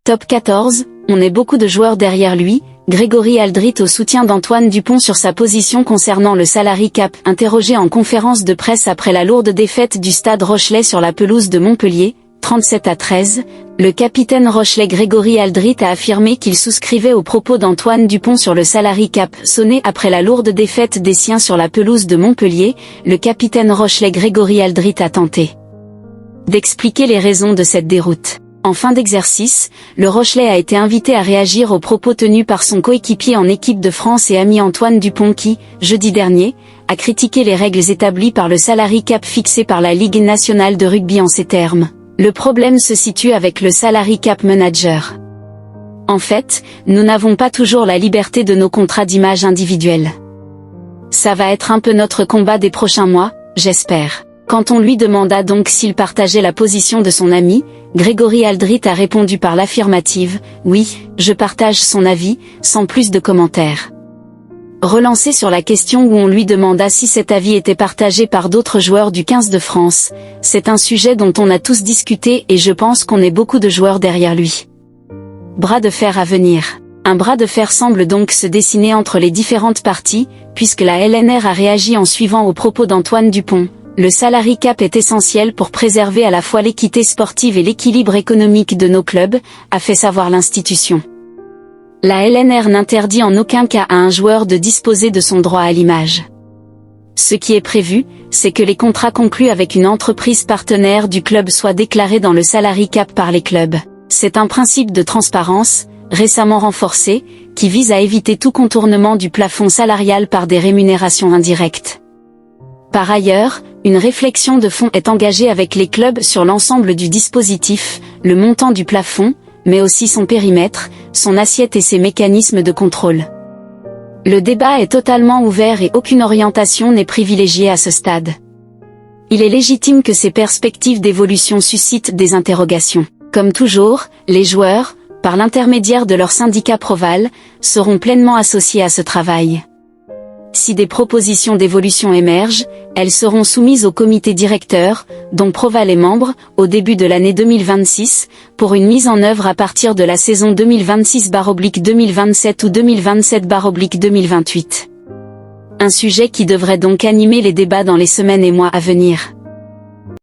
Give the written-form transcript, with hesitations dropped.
Top 14, on est beaucoup de joueurs derrière lui. Grégory Aldrit au soutien d'Antoine Dupont sur sa position concernant le salary cap. Interrogé en conférence de presse après la lourde défaite du Stade Rochelais sur la pelouse de Montpellier, 37-13, le capitaine rochelais Grégory Aldrit a affirmé qu'il souscrivait aux propos d'Antoine Dupont sur le salary cap. Sonné après la lourde défaite des siens sur la pelouse de Montpellier, le capitaine rochelais Grégory Aldrit a tenté d'expliquer les raisons de cette déroute. En fin d'exercice, le Rochelais a été invité à réagir aux propos tenus par son coéquipier en équipe de France et ami Antoine Dupont qui, jeudi dernier, a critiqué les règles établies par le salary cap fixé par la Ligue nationale de rugby en ces termes. Le problème se situe avec le salary cap manager. En fait, nous n'avons pas toujours la liberté de nos contrats d'image individuels. Ça va être un peu notre combat des prochains mois, j'espère. Quand on lui demanda donc s'il partageait la position de son ami, Grégory Aldrit a répondu par l'affirmative, « Oui, je partage son avis », sans plus de commentaires. Relancé sur la question où on lui demanda si cet avis était partagé par d'autres joueurs du 15 de France, c'est un sujet dont on a tous discuté et je pense qu'on est beaucoup de joueurs derrière lui. Bras de fer à venir. Un bras de fer semble donc se dessiner entre les différentes parties, puisque la LNR a réagi en suivant aux propos d'Antoine Dupont. Le salary cap est essentiel pour préserver à la fois l'équité sportive et l'équilibre économique de nos clubs, a fait savoir l'institution. La LNR n'interdit en aucun cas à un joueur de disposer de son droit à l'image. Ce qui est prévu, c'est que les contrats conclus avec une entreprise partenaire du club soient déclarés dans le salary cap par les clubs. C'est un principe de transparence, récemment renforcé, qui vise à éviter tout contournement du plafond salarial par des rémunérations indirectes. Par ailleurs, une réflexion de fond est engagée avec les clubs sur l'ensemble du dispositif, le montant du plafond, mais aussi son périmètre, son assiette et ses mécanismes de contrôle. Le débat est totalement ouvert et aucune orientation n'est privilégiée à ce stade. Il est légitime que ces perspectives d'évolution suscitent des interrogations. Comme toujours, les joueurs, par l'intermédiaire de leur syndicat Proval, seront pleinement associés à ce travail. Si des propositions d'évolution émergent, elles seront soumises au comité directeur, dont Proval est membre, au début de l'année 2026, pour une mise en œuvre à partir de la saison 2026/2027 ou 2027/2028. Un sujet qui devrait donc animer les débats dans les semaines et mois à venir.